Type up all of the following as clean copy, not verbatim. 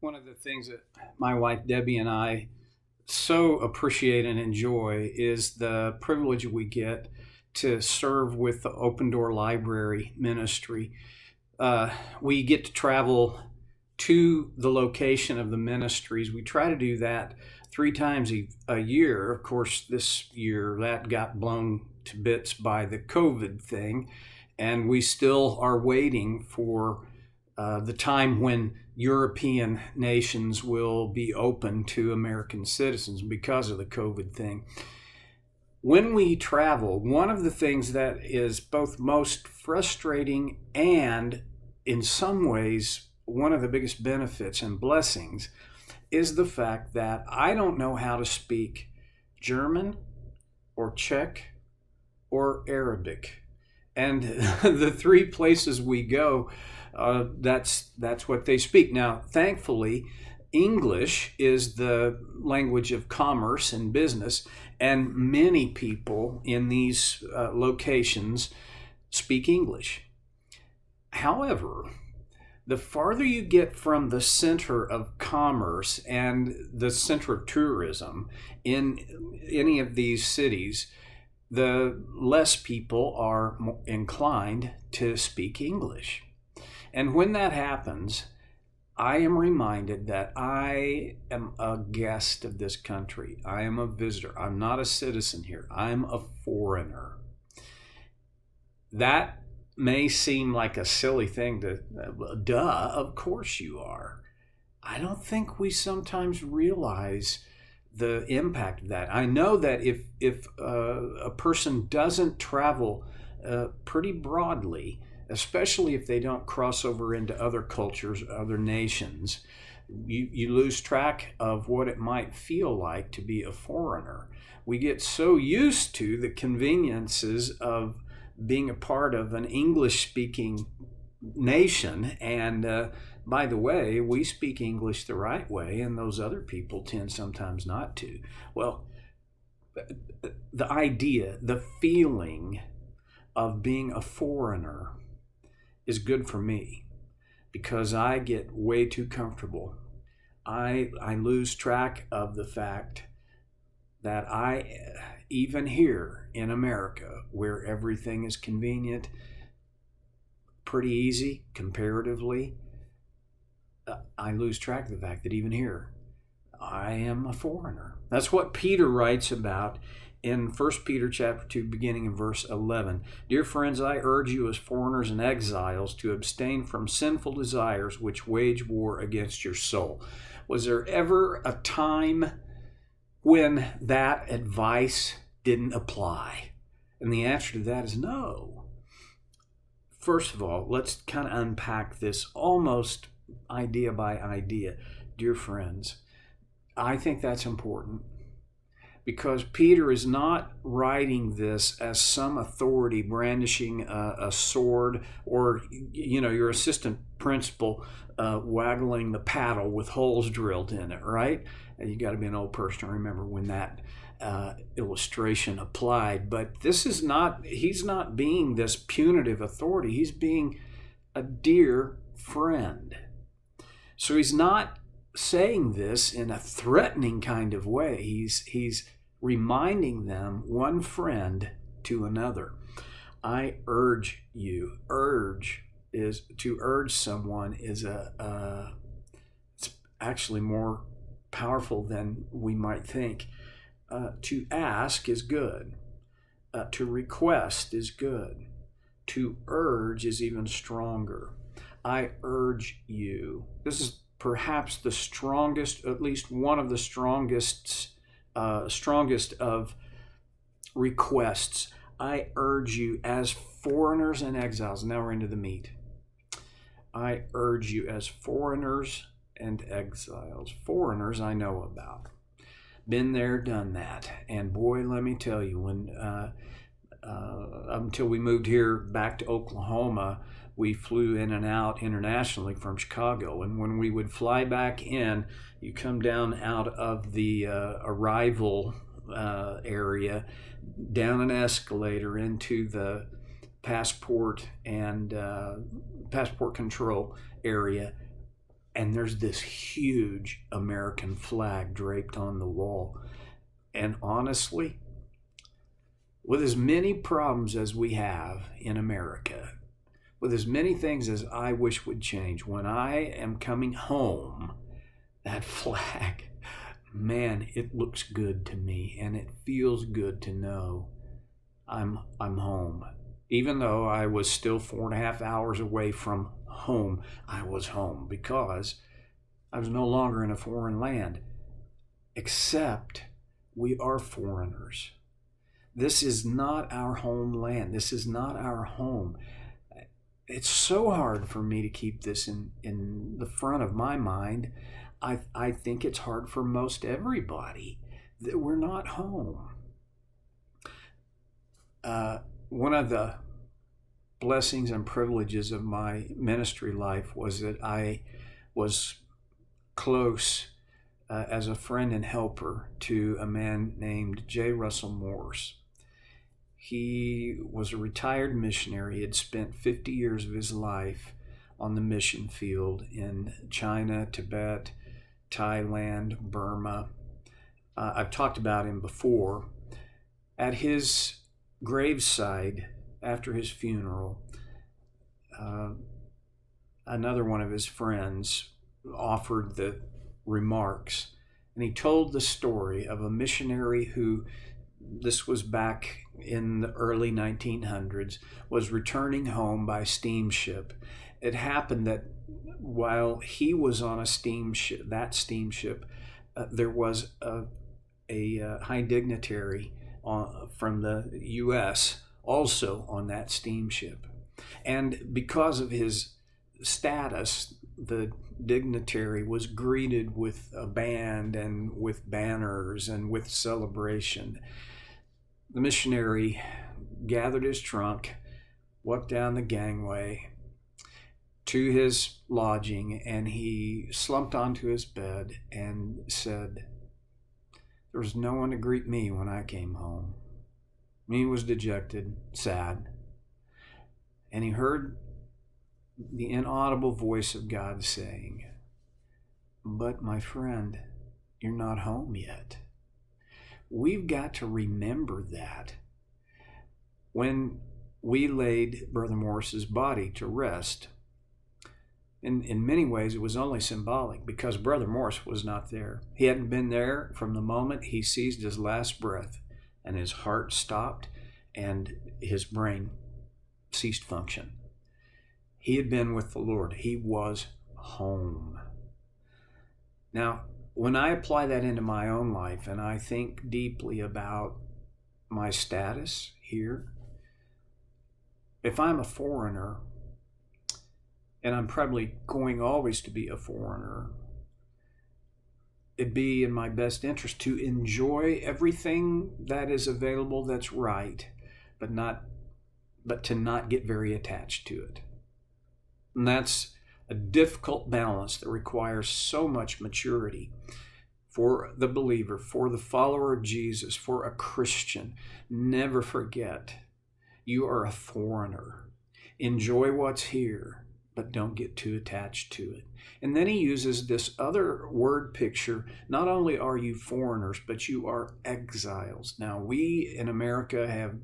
One of the things that my wife Debbie and I so appreciate and enjoy is the privilege we get to serve with the Open Door Library Ministry. We get to travel to the location of the ministries. We try to do that three times a year. Of course, this year that got blown to bits by the COVID thing, and we still are waiting for the time when European nations will be open to American citizens because of the COVID thing. When we travel, one of the things that is both most frustrating and, in some ways, one of the biggest benefits and blessings is the fact that I don't know how to speak German or Czech or Arabic. And the three places we go, that's what they speak. Now, thankfully, English is the language of commerce and business, and many people in these locations speak English. However, the farther you get from the center of commerce and the center of tourism in any of these cities, the less people are inclined to speak English. And when that happens, I am reminded that I am a guest of this country. I am a visitor. I'm not a citizen here. I'm a foreigner. That may seem like a silly thing to, duh, of course you are. I don't think we sometimes realize the impact of that. I know that if a person doesn't travel pretty broadly, especially if they don't cross over into other cultures, other nations, you lose track of what it might feel like to be a foreigner. We get so used to the conveniences of being a part of an English-speaking nation, and by the way, we speak English the right way, and those other people tend sometimes not to. Well, the idea, the feeling of being a foreigner is good for me because I get way too comfortable. I lose track of the fact that even here in America, where everything is convenient, pretty easy comparatively, I lose track of the fact that even here, I am a foreigner. That's what Peter writes about in 1 Peter chapter 2, beginning in verse 11. Dear friends, I urge you as foreigners and exiles to abstain from sinful desires which wage war against your soul. Was there ever a time when that advice didn't apply? And the answer to that is no. First of all, let's kind of unpack this almost idea by idea. Dear friends, I think that's important because Peter is not writing this as some authority brandishing a sword, or your assistant principal waggling the paddle with holes drilled in it, right? And you got to be an old person to remember when that illustration applied. But this is not, he's not being this punitive authority. He's being a dear friend. So he's not saying this in a threatening kind of way. He's reminding them, one friend to another. I urge you. Urge is to urge someone is it's actually more powerful than we might think. To ask is good. To request is good. To urge is even stronger. I urge you. This is perhaps the strongest, at least one of the strongest of requests. I urge you as foreigners and exiles. Now we're into the meat. I urge you as foreigners and exiles. Foreigners I know about. Been there, done that. And boy, let me tell you, when until we moved here back to Oklahoma, we flew in and out internationally from Chicago. And when we would fly back in, you come down out of the arrival area, down an escalator into the passport and passport control area. and there's this huge American flag draped on the wall. And honestly, with as many problems as we have in America, with as many things as I wish would change, when I am coming home, that flag, man, it looks good to me, and it feels good to know I'm home. Even though I was still 4.5 hours away from home, I was home because I was no longer in a foreign land. Except we are foreigners. This is not our homeland. This is not our home. It's so hard for me to keep this in the front of my mind. I think it's hard for most everybody that we're not home. One of the blessings and privileges of my ministry life was that I was close as a friend and helper to a man named J. Russell Morse. He was a retired missionary. He had spent 50 years of his life on the mission field in China, Tibet, Thailand, Burma. I've talked about him before. At his graveside, after his funeral, another one of his friends offered the remarks, and he told the story of a missionary who, this was back in the early 1900s, was returning home by steamship. It happened that while he was on a steamship, there was a high dignitary from the U.S. also on that steamship. And because of his status, the dignitary was greeted with a band and with banners and with celebration. The missionary gathered his trunk, walked down the gangway to his lodging, and he slumped onto his bed and said, "There was no one to greet me when I came home." He was dejected, sad, and he heard the inaudible voice of God saying, "But my friend, you're not home yet." We've got to remember that. When we laid Brother Morris's body to rest, in many ways it was only symbolic because Brother Morris was not there. He hadn't been there from the moment he seized his last breath, and his heart stopped and his brain ceased function. He had been with the Lord. He was home. Now, when I apply that into my own life and I think deeply about my status here, if I'm a foreigner, and I'm probably going always to be a foreigner, it'd be in my best interest to enjoy everything that is available that's right, but to not get very attached to it. And that's a difficult balance that requires so much maturity for the believer, for the follower of Jesus, for a Christian. Never forget, you are a foreigner. Enjoy what's here, but don't get too attached to it. And then he uses this other word picture. Not only are you foreigners, but you are exiles. Now, we in America have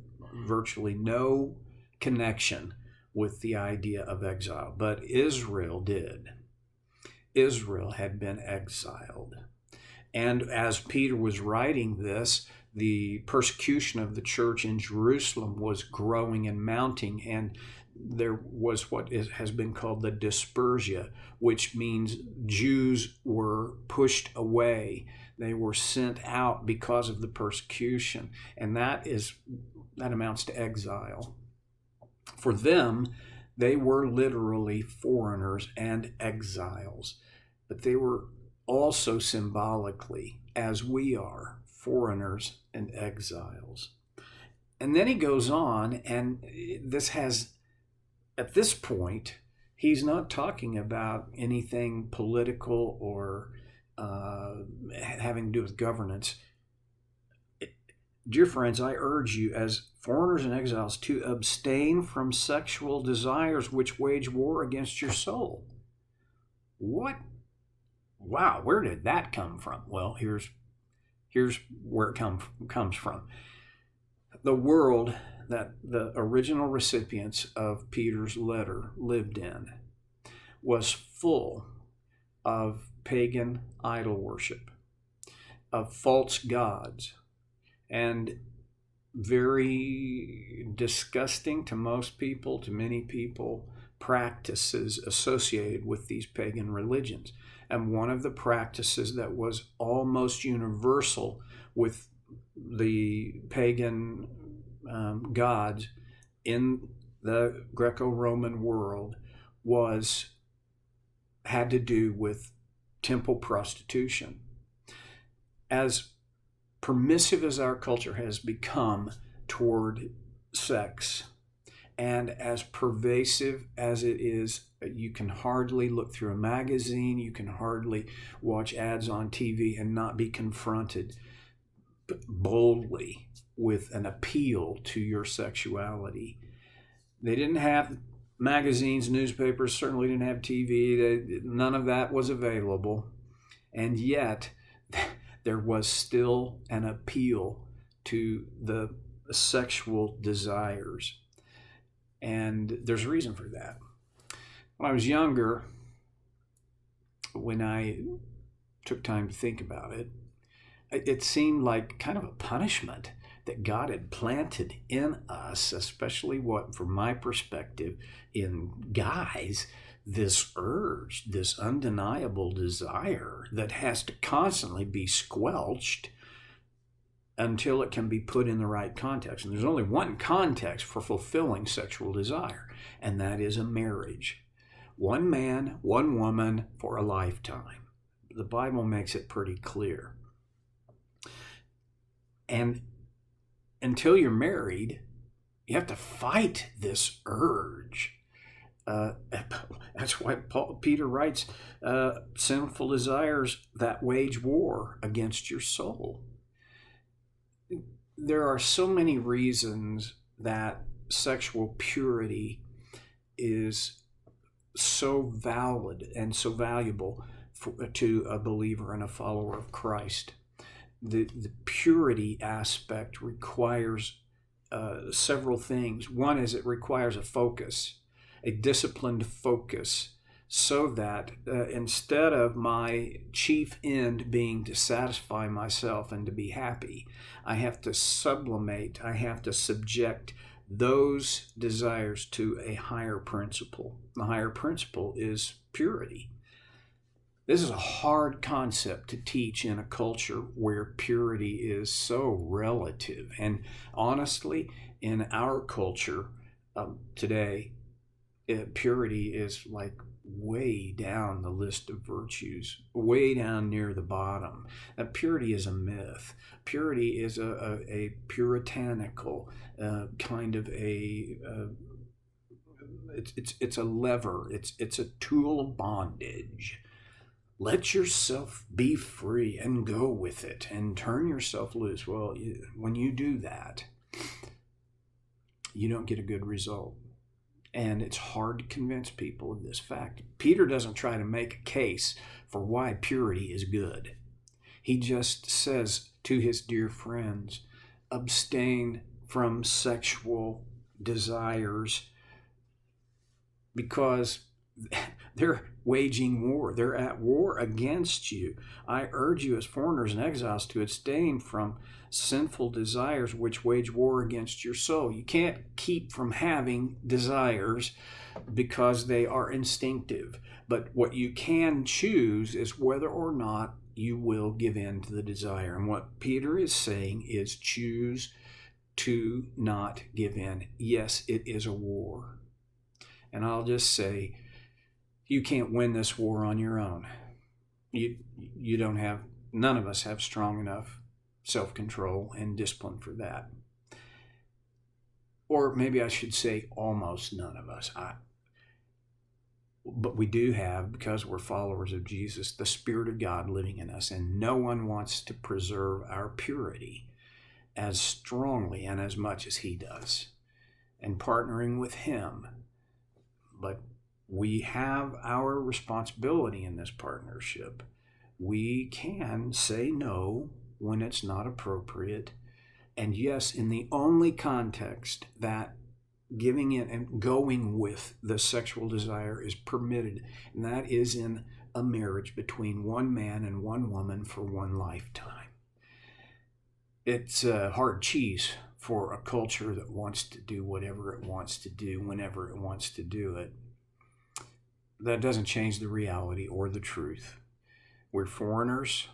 virtually no connection with the idea of exile, but Israel did. Israel had been exiled. And as Peter was writing this, the persecution of the church in Jerusalem was growing and mounting, and there was what has been called the dispersia, which means Jews were pushed away. They were sent out because of the persecution, and that amounts to exile. For them, they were literally foreigners and exiles, but they were also symbolically, as we are, foreigners and exiles. And then he goes on, and at this point, he's not talking about anything political or having to do with governance. Dear friends, I urge you as foreigners and exiles to abstain from sexual desires which wage war against your soul. What wow, where did that come from? Well, here's where it comes from. The world that the original recipients of Peter's letter lived in was full of pagan idol worship, of false gods, and very disgusting to most people, to many people, practices associated with these pagan religions. And one of the practices that was almost universal with the pagan gods in the Greco-Roman world had to do with temple prostitution. As permissive as our culture has become toward sex, and as pervasive as it is, you can hardly look through a magazine, you can hardly watch ads on TV and not be confronted boldly with an appeal to your sexuality. They didn't have magazines, newspapers, certainly didn't have TV. None of that was available. And yet, there was still an appeal to the sexual desires. And there's a reason for that. When I was younger, when I took time to think about it, it seemed like kind of a punishment that God had planted in us, especially from my perspective, in guys, this urge, this undeniable desire that has to constantly be squelched until it can be put in the right context. And there's only one context for fulfilling sexual desire, and that is a marriage. One man, one woman for a lifetime. The Bible makes it pretty clear. And until you're married, you have to fight this urge. That's why Peter writes, sinful desires that wage war against your soul. There are so many reasons that sexual purity is so valid and so valuable to a believer and a follower of Christ. The purity aspect requires several things. One is it requires a focus, a disciplined focus, so that instead of my chief end being to satisfy myself and to be happy, I have to sublimate, I have to subject those desires to a higher principle. The higher principle is purity. This is a hard concept to teach in a culture where purity is so relative. And honestly, in our culture today, purity is like way down the list of virtues, way down near the bottom. Purity is a myth. Purity is a puritanical kind of it's a lever. It's a tool of bondage. Let yourself be free and go with it and turn yourself loose. Well, when you do that, you don't get a good result. And it's hard to convince people of this fact. Peter doesn't try to make a case for why purity is good. He just says to his dear friends, abstain from sexual desires because they're waging war. They're at war against you. I urge you as foreigners and exiles to abstain from sinful desires which wage war against your soul. You can't keep from having desires because they are instinctive. But what you can choose is whether or not you will give in to the desire. And what Peter is saying is choose to not give in. Yes, it is a war. And I'll just say, you can't win this war on your own. You don't have, none of us have strong enough self-control and discipline for that. Or maybe I should say almost none of us. But we do have, because we're followers of Jesus, the Spirit of God living in us, and no one wants to preserve our purity as strongly and as much as he does. And partnering with him. But we have our responsibility in this partnership we can say no when it's not appropriate. And yes, in the only context that giving in and going with the sexual desire is permitted, and that is in a marriage between one man and one woman for one lifetime. It's hard cheese for a culture that wants to do whatever it wants to do whenever it wants to do it. That doesn't change the reality or the truth. We're foreigners,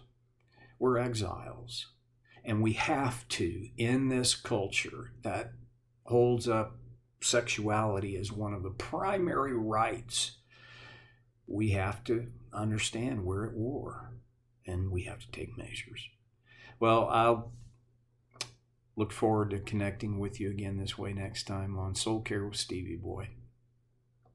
we're exiles, and we have to, in this culture that holds up sexuality as one of the primary rights, we have to understand we're at war and we have to take measures. Well, I'll look forward to connecting with you again this way next time on Soul Care with Stevie Boy.